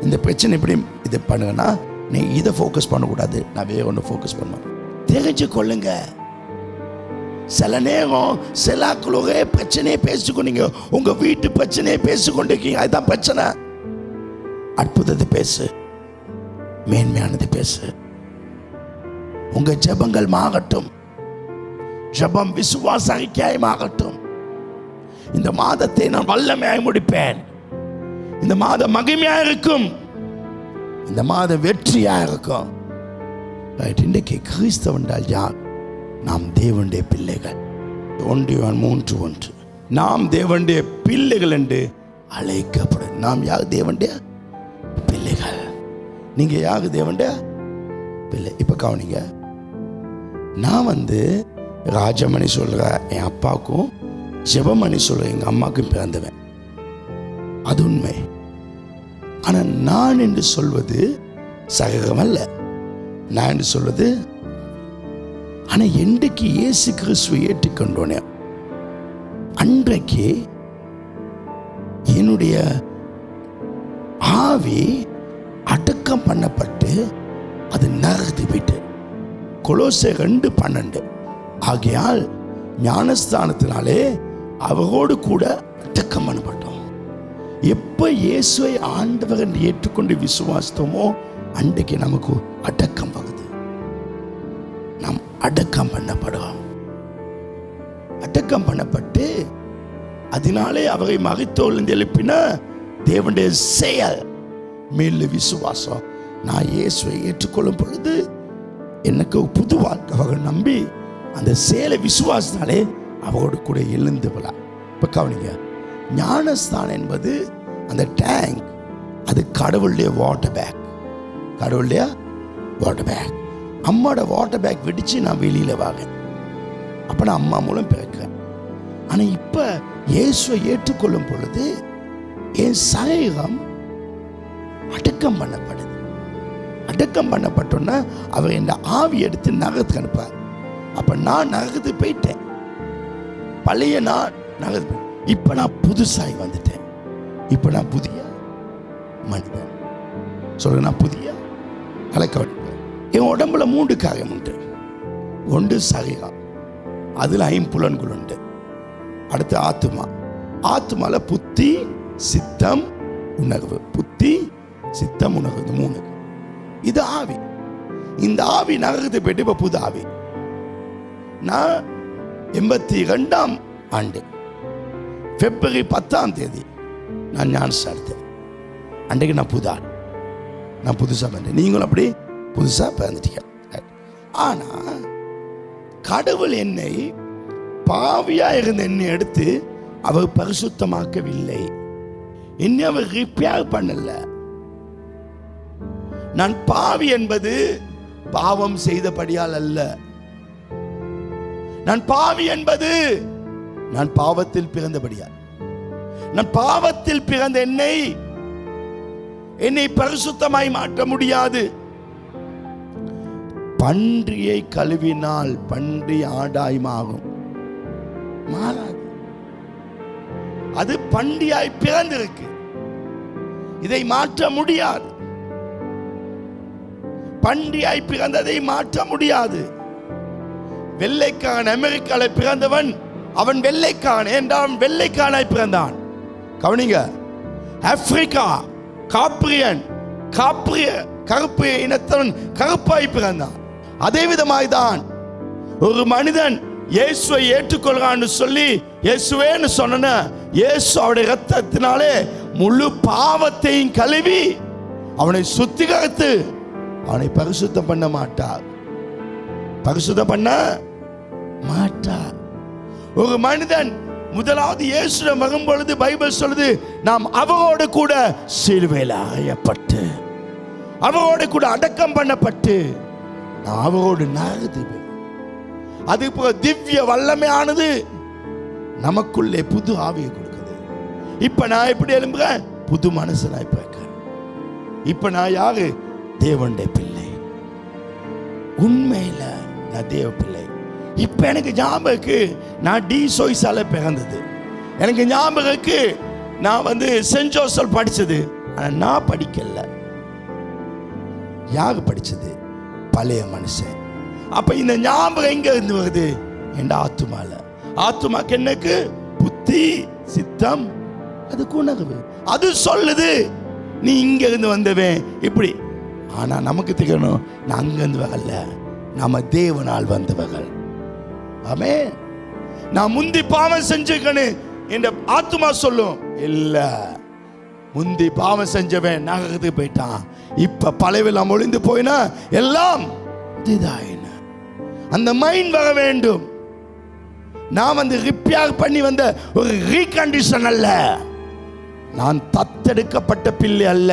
இந்த பிரச்சனை எப்படி இது பண்ணுங்கன்னா, நீ இதை ஃபோக்கஸ் பண்ணக்கூடாது, நான் வேற ஒன்று ஃபோக்கஸ் பண்ணுவேன். தெரிஞ்சு கொள்ளுங்க. சில நேரம் சிலாக்களோட பிரச்சனையை பேசிக்கொண்டீங்க, உங்க வீட்டு பிரச்சனையை பேசிக்கொண்டிருக்கீங்க. அதுதான் பிரச்சனை. அற்புதத்தை பேசு, மேன்மையானது பேசு. உங்க ஜெபங்கள் மாறட்டும், ஜெபம் விசுவாச அறிக்கையாகட்டும். இந்த மாதத்தை நான் வல்லமையாய் முடிப்பேன். இந்த மாதம் மகிமையா இருக்கும், இந்த மாதம் வெற்றியா இருக்கும். இன்றைக்கு கிறிஸ்தவன் என்றால் யார்? நாம் தேவனுடைய பிள்ளைகள். 1 John 3:1 நாம் தேவனுடைய பிள்ளைகள் என்று அழைக்கப்படும். நாம் யார்? தேவனுடைய பிள்ளைகள். நீங்க யாரு? தேவனுடைய பிள்ளை. இப்ப கவனிங்க, நான் ராஜமணி சொல்ற என் அப்பாவுக்கும், ஜெபமணி சொல்ற எங்க அம்மாவுக்கும் பிறந்தவன், அது உண்மை. ஆனா நான் என்று சொல்வது சககம் அல்ல. நான் என்று சொல்வது, ஆனா என்றைக்கு இயேசு கிறிஸ்துவை ஏற்றுக்கொண்டோனே அன்றைக்கு என்னுடைய ஆவி அடக்கம் பண்ணப்பட்டு அது நகர்ந்து போயிட்டு. கொலோசை 2:12 ஆகையால் ஞானஸ்தானத்தினாலே அவரோடு கூட அடக்கம் பண்ணப்பட்டோம். எப்ப இயேசுவை ஆண்டவர் என்று ஏற்றுக்கொண்டு விசுவாசித்தோமோ அன்றைக்கு நமக்கு அடக்கம் வருது. நாம் அடக்கம் பண்ணப்படுவோம். அடக்கம் பண்ணப்பட்டு அதனாலே அவரை மரித்தோரிலிருந்து எழுப்பின தேவனுடைய செயல் மேல விசுவாசம். நான் இயேசுவை ஏற்றுக்கொள்ளும் பொழுது எனக்கு புது வாழ்க்கை அவர்கள் நம்பி அந்த செயலை விசுவாசனாலே அவரோடு கூட எழுந்து விழா. இப்ப கவனிங்க, ஞானஸ்தானம் என்பது அந்த டேங்க், அது கடவுளுடைய வாட்டர் பேக். கடவுளுடைய வாட்டர் பேக். அம்மாவோட வாட்டர் பேக் வெடிச்சு நான் வெளியில வாங்க, அப்ப நான் அம்மா மூலம் பிறக்கிறேன். ஆனா இப்ப இயேசுவை ஏற்றுக்கொள்ளும் பொழுது என் சரீரம் அடக்கம் பண்ணப்படுது. அடக்கம் பண்ணப்பட்டோன்னா அவர் என் ஆவி எடுத்து நகரத்துக்கு அனுப்பார். அப்ப நான் நகரத்து போயிட்டேன். பழைய நான் நகரத்து, இப்ப நான் புதுசாய் வந்துட்டேன். இப்ப நான் புதிய மனிதன். சொல்ல, நான் புதிய கலக்க. என் உடம்புல 3 காரியம் உண்டு. ஒன்று சரீரம், அதுல 5 புலன்கள் உண்டு. அடுத்து ஆத்துமா. ஆத்துமால புத்தி, சித்தம், உணர்வு. புத்தி, சித்தம், உணர்வு, 3. இது ஆவி. இந்த ஆவி நகரத்தை போயிட்டு இப்ப புது ஆவி. நான் 82ஆம் ஆண்டு பிப்ரவரி 10ஆம் தேதி நான் ஞானஸ்தானத்தேன். அன்றைக்கு நான் புது ஆள். நான் புதுசா வந்தேன். நீங்களும் அப்படி புதுசா பிறந்துட்டீங்க. ஆனா கடவுள் என்னை பாவியா இருந்த என்னை எடுத்து அவர் பரிசுத்தமாக்கவில்லை. என்னை அவர் ரிப்பேர் பண்ணல. நான் பாவி என்பது பாவம் செய்தபடியால் அல்ல. நான் பாவி என்பது நான் பாவத்தில் பிறந்தபடியால். நான் பாவத்தில் பிறந்த என்னை பரிசுத்தமாய் மாற்ற முடியாது. பன்றியை கழுவினால் பன்றி ஆடாய் மாறும், மாறாது. அது பன்றியாய் பிறந்திருக்கு. இதை மாற்ற முடியாது. பன்றியாய் பிறந்ததை மாற்ற முடியாது. வெள்ளைக்காரன் அமெரிக்காவில் பிறந்தவன், அவன் வெள்ளைக்காரன் என்றால் வெள்ளைக்காரனாய் பிறந்தான். கவனிங்க, ஆப்பிரிக்கா காப்ரியன், கருப்பு இனத்தவன் கருப்பாய் பிறந்தான். அதே விதமாய்தான் ஒரு மனிதன் இயேசுவை ஏற்றுக்கொள்கிறான்னு சொல்லி இயேசுவேன்னு சொன்ன இயேசு அவருடைய இரத்தத்தினாலே முழு பாவத்தையும் கழுவி அவனை சுத்திகரித்து அவனை பரிசுத்தம் பண்ண மாட்டார். பரிசுத்தம் பண்ண மாட்டார். ஒரு மனிதன் முதலாவது இயேசுவிடம் வரும் பொழுது பைபிள் சொல்லுது, நாம் அவரோடு கூட சிலுவையில் அறையப்பட்டு அவரோடு கூட அடக்கம் பண்ணப்பட்டு நாம் அவரோடு நகர்ந்து, அது போல திவ்ய வல்லமையானது நமக்குள்ளே புது ஆவியை கொடுக்குது. இப்ப நான் எப்படி எழும்புறேன்? புது மனுஷனாய் பிறக்கிறேன். இப்ப நான் யாரு? தேவனுடைய பிள்ளை. உண்மையில நான் தேவ பிள்ளை. இப்ப எனக்கு ஞாபகம் இருக்கு, நான் டி சோய்ஸால பிறந்தது. எனக்கு ஞாபகம் இருக்கு, நான் சென்ட் ஜோசப் படிச்சது. ஆனா நான் படிக்கல. யாரு படிச்சது? பழைய மனுஷன். அப்ப இந்த ஞாபகம் எங்க இருந்து வருது? என் ஆத்துமால. ஆத்துமாக்கு என்னக்கு? புத்தி, சித்தம், அதுக்கு உணர்வு. அது சொல்லுது நீ இங்க இருந்து வந்தவன் இப்படி. ஆனா நமக்கு தெரியணும், நான் அங்க இருந்து வரல, நாம தேவனால் வந்தவர்கள். ஆமென். நான் முந்தி பாவம் செஞ்சுக்கணும் என்ற ஆத்துமா சொல்லும். இல்ல, முந்தி பாவம் செஞ்சவன் நகரத்துக்கு போயிட்டான். இப்ப பழையெல்லாம் ஒளிந்து போயினா எல்லாம் இதாயின. அந்த மைண்ட் வர வேண்டும். நான் ரிப்பேர் பண்ணி வந்த ஒரு ரீகண்டிஷன் அல்ல. நான் தத்தெடுக்கப்பட்ட பிள்ளை அல்ல,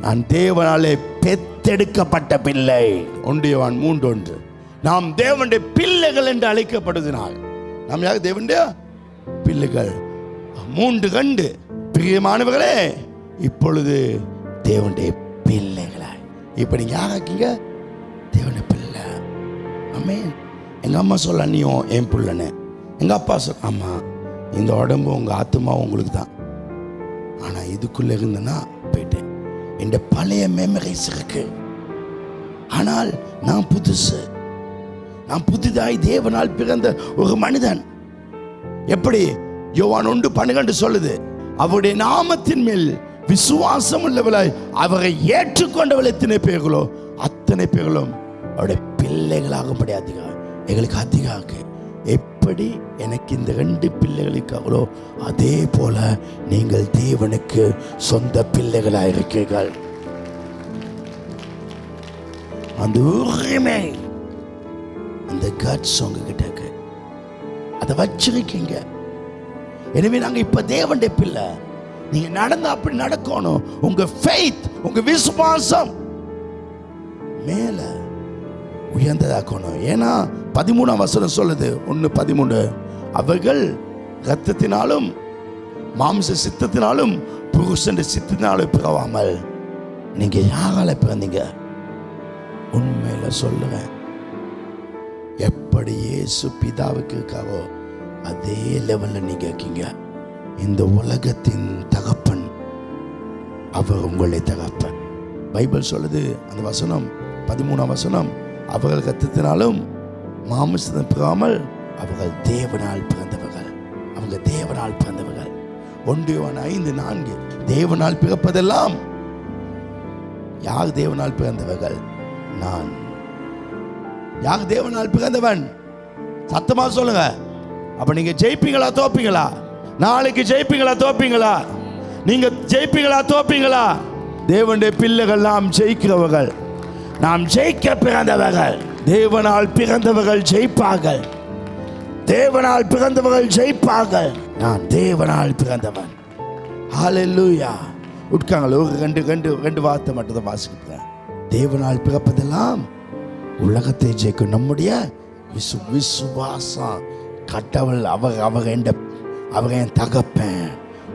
நான் தேவனாலே பெத்தெடுக்கப்பட்ட பிள்ளை. 1 யோவான் 3:1. நாம் தேவனுடைய பிள்ளைகள் என்று அழைக்கப்படுவதனால் நாம் யார்? தேவனுடைய பிள்ளைகள். 3:2. பிரியமானவர்களே, இப்பொழுது தேவனுடைய பிள்ளைகளாய். இப்ப நீங்க யாராக்கீங்க? தேவனுடைய பிள்ளை. ஆமென். எங்க அம்மா சொல்ல, நீயும் என் பிள்ளைன்னு. எங்க அப்பா சொல்ல, அம்மா இந்த உடம்பு உங்க ஆத்துமா உங்களுக்கு தான். ஆனா இதுக்குள்ள இருந்தனா போயிட்டேன். என் பழைய மெமரிஸ் இருக்கு, ஆனால் நான் புதுசு. நான் புதிதாய் தேவனால் பிறந்த ஒரு மனிதன். எப்படி யோவான் 1:12 சொல்லுது, அவருடைய நாமத்தின் மேல் விசுவாசம் உள்ளவளாய் அவரை ஏற்றுக்கொண்டவள் எத்தனை பேர்களோ அத்தனை பேர்களும் அவருடைய பிள்ளைகளாகும்படி எங்களுக்கு அதிகாக. எப்படி எனக்கு இந்த 2 பிள்ளைகளுக்காகளோ அதே போல நீங்கள் தேவனுக்கு சொந்த பிள்ளைகளாக இருக்கிறீர்கள். அந்த உரிமை, அந்த கட்ஸ் உங்ககிட்ட இருக்கு, அதை வச்சிருக்கீங்க. எனவே நாங்க இப்ப தேவனுடைய பிள்ளை. நீங்க நடந்தா அப்படி நடக்கணும். உங்க ஃபெய்த், உங்க விசுவாசம் மேல உயர்ந்ததாக்கணும். ஏன்னா 13ஆம் வசனம் சொல்லுது, 1:13, அவர்கள் இரத்தத்தினாலும் மாம்ச சித்தத்தினாலும் புருஷன் சித்தத்தினாலும் பிறவாமல். நீங்க யாரால பிறந்தீங்க? உண்மையில சொல்லுவேன், எப்படி இயேசு பிதாவுக்கு இருக்காரோ அதே லெவல்ல நீங்க இருக்கீங்க. இந்த உலகத்தின் தகப்பன் அவர் உங்களுடைய தகப்பன். பைபிள் சொல்லுது, அந்த வசனம் 13ஆம் வசனம், அவர்கள் இரத்தத்தினாலும் மாம்சத்தினாலும் பிறவாமல் அவர்கள் தேவனால் பிறந்தவர்கள். அவங்க தேவனால் பிறந்தவர்கள். 1 யோவான் 5:4, தேவனால் பிறப்பதெல்லாம். யார் தேவனால் பிறந்தவர்கள்? நான். யார் தேவனால் பிறந்தவன்? சத்தமா சொல்லுங்க. அப்ப நீங்க ஜெயிப்பீங்களா தோப்பீங்களா? நாளைக்கு ஜெயிப்பீங்களா தோப்பீங்களா? நீங்க ஜெயிப்பீங்களா தோப்பீங்களா? தேவனுடைய பிள்ளைகள் நாம் ஜெயிக்கிறவர்கள். நாம் ஜெயிக்க பிறந்தவர்கள். தேவனால் பிறந்தவர்கள் ஜெயிப்பார்கள். தேவனால் பிறந்தவர்கள் ஜெயிப்பார்கள். நான் தேவனால் பிறந்தவன். ஹல்லேலூயா. உட்காங்களோ, ரெண்டு வார்த்தை மட்டும் தான் வாசிக்கிறேன். தேவனால் பிறப்பதெல்லாம் உலகத்தை ஜெயிக்கும். நம்முடைய விசுவாசம். கடவுள் அவர் என் தகப்பன்,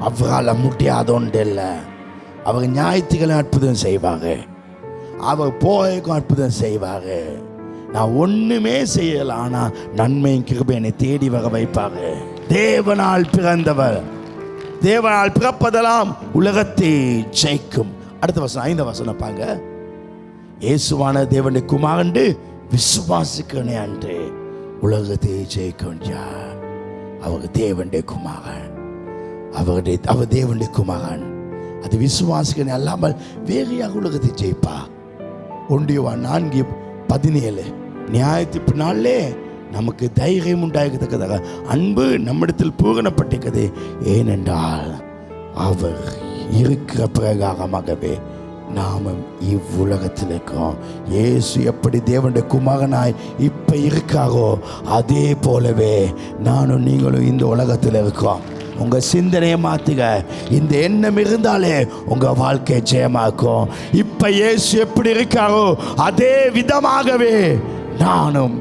அவரால் முடியாத ஒன்று இல்லை. அவர் ஞாயிற்றுக்கிழமை அற்புதம் செய்வாங்க, அவர் போய்க்கும் அற்புதம் செய்வாங்க. நான் ஒண்ணுமே செய்யல, ஆனா நன்மையும் கிருபை என்னை தேடி வர வைப்பாங்க. தேவனால் பிறந்தவர். தேவனால் பிறப்பதெல்லாம் உலகத்தை ஜெயிக்கும். அடுத்த வசனம் 5ஆம் வசனம் பாங்க. இயேசுவான தேவனுடைய குமாரன் விசுவாசிக்கணே அன்று உலகத்தை ஜெயிக்கும். அவர் தேவனுடைய குமாரன். அவர் தேவனுடைய குமாரன். அது விசுவாசிக்கணே அல்லாமல் வேறு யார் உலகத்தை ஜெயிப்பா? 1 யோவான் 4:17, நியாயத்திற்கு நாளிலே நமக்கு தைரியம் உண்டாகத்தக்கதாக அன்பு நம்மிடத்தில் பூரணப்பட்டிருக்கிறது. ஏனென்றால் அவர் இருக்கிற பிரகாரமாகவே நாமும் இவ்வுலகத்தில் இருக்கோம். இயேசு எப்படி தேவனுடைய குமாரனாய் இப்ப இருக்காரோ அதே போலவே நானும் நீங்களும் இந்த உலகத்தில் இருக்கோம். உங்க சிந்தனையை மாத்துங்க. இந்த எண்ணம் இருந்தாலே உங்க வாழ்க்கை ஜெயமாக்கும். இப்ப இயேசு எப்படி இருக்காரோ அதே விதமாகவே நானும்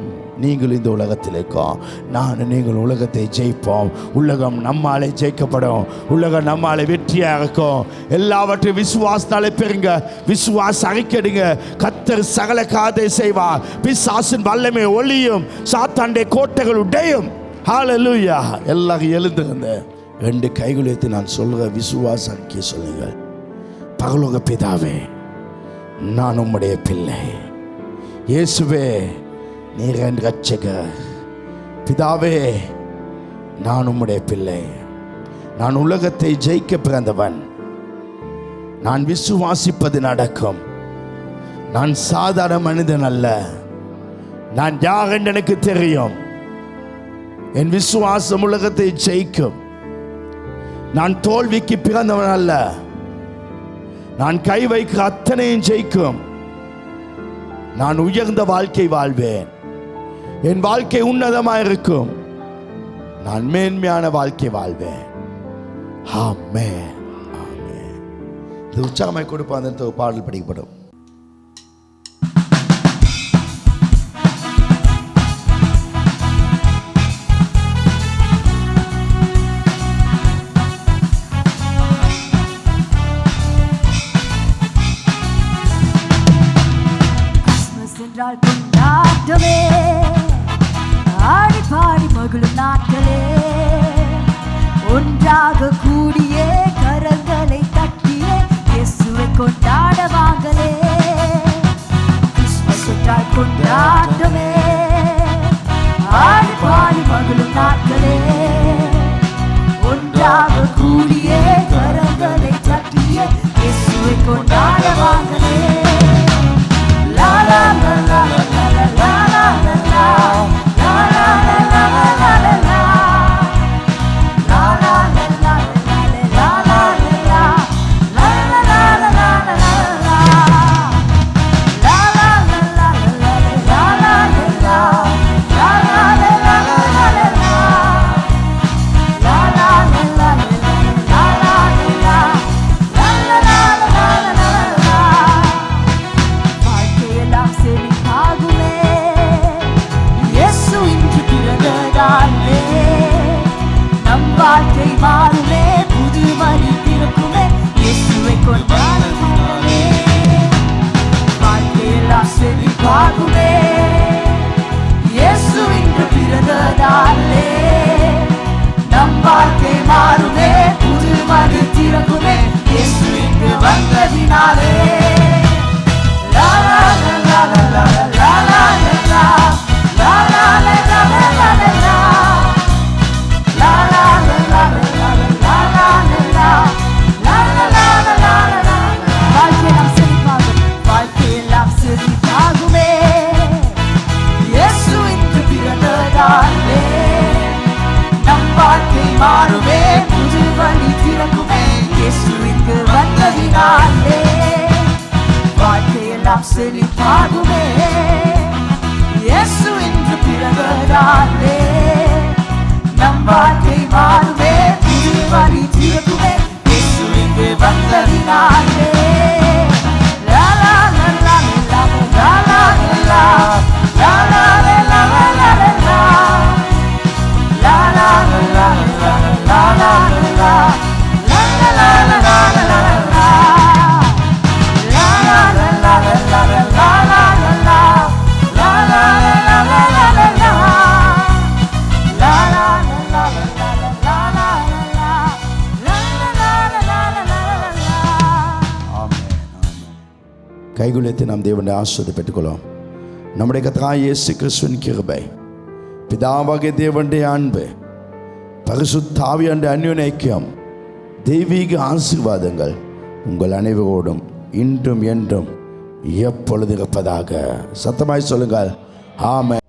நீங்கள் இந்த உலகத்தில் இருக்கோம். நானும் நீங்கள் உலகத்தை ஜெயிப்போம். உலகம் நம்மாலே ஜெயிக்கப்படும். உலகம் நம்மாலே வெற்றியாக இருக்கும். எல்லாவற்றையும் விசுவாசத்தாலே பெறுங்க. விசுவாச அறிக்கைடுங்க. கர்த்தர் சகல காதை செய்வார். பிசாசின் வல்லமை ஒளியும், சாத்தானுடைய கோட்டைகள் உடையும். ஹல்லேலூயா. எல்லாரும் எழுந்துங்க. 2 கைகள் எடுத்து நான் சொல்ற விசுவாச அறிக்கை சொல்லுங்கள். பரலோக பிதாவே, நான் உம்முடைய பிள்ளை. இயேசுவே, நீர் என் இரட்சகர். பிதாவே, நான் உம்முடைய பிள்ளை. நான் உலகத்தை ஜெயிக்க பிறந்தவன். நான் விசுவாசிப்பது நடக்கும். நான் சாதாரண மனிதன் அல்ல. நான் யார் என்று எனக்கு தெரியும். என் விசுவாசம் உலகத்தை ஜெயிக்கும். நான் தோல்விக்கு பிறந்தவன் அல்ல. நான் கை வைக்கிற அத்தனையும் ஜெயிக்கும். நான் உயர்ந்த வாழ்க்கை வாழ்வேன். என் வாழ்க்கை உன்னதமாக இருக்கும். நான் மேன்மையான வாழ்க்கை வாழ்வேன். ஆமென், ஆமென். இது உற்சாகமாய் கொடுப்பான். அந்த பாடல் படிக்கப்படும். கொண்டாட்டமே, ஆடி பாடி மகிழும் நாட்களே, ஒன்றாக கூடியே கரங்களை தட்டியே இயேசுவை கொண்டாட வாங்களே. கிறிஸ்மஸ் என்றால் கொண்டாட்டமே, வாழ்க்கை மாறுமே, புது வழி பிறக்குமே, இயேசுவை கொண்டாடுமே. வாழ்க்கையெல்லாம் செழிப்பாகுமே, இயேசு இன்று பிறந்ததாலே. நம் வாழ்க்கை மாறுமே, புது வழி திறக்குமே, இயேசு இன்று வந்ததினாலே. லா லா லா லா லா லா லா லா லா லா லா லா லா லா லா. La la la la la la la la la la la la la la. வாழ்க்கையெல்லாம் செழிப்பாகும், வாழ்க்கையெல்லாம் செழிப்பாகுமே, இயேசு இன்று பிறந்ததாலே. நம் வாழ்க்கை மாறுமே, புது வழி திறக்குமே, இயேசு இங்கு வந்ததினாலே. வாழ்க்கையெல்லாம் செழிப்பாகுமே, இயேசு இன்று பிறந்ததாலே. நம் வாழ்க்கை மாறுமே, புது வழி திறக்குமே, இயேசு இங்கு வந்ததினாலே. லா லா லா லா லா லா லா லா லா லா லா லா லா லா லா. லா லா லா லா லா லா லா லா லா லா லா லா லா லா லா. லா லா லா லா லா லா லா லா லா லா. லா லா லா லா லா லா லா லா. La la la la la la la la la la la. கைகுலத்தை நாம் தேவனுடைய ஆசீர்வாதத்தை பெற்றுக்கொள்ளும். நம்முடைய கர்த்தராகிய இயேசு கிறிஸ்துவின் கிருபை, பிதாவாகிய தேவனுடைய அன்பு, பரிசுத்த ஆவியானவருடைய அந்யோன்ய ஐக்கியம், தெய்வீக ஆசீர்வாதங்கள் உங்கள் அனைவரோடும் இன்றும் என்றும் எப்பொழுது இருப்பதாக. சத்தமாய் சொல்லுங்கள். ஆமென்.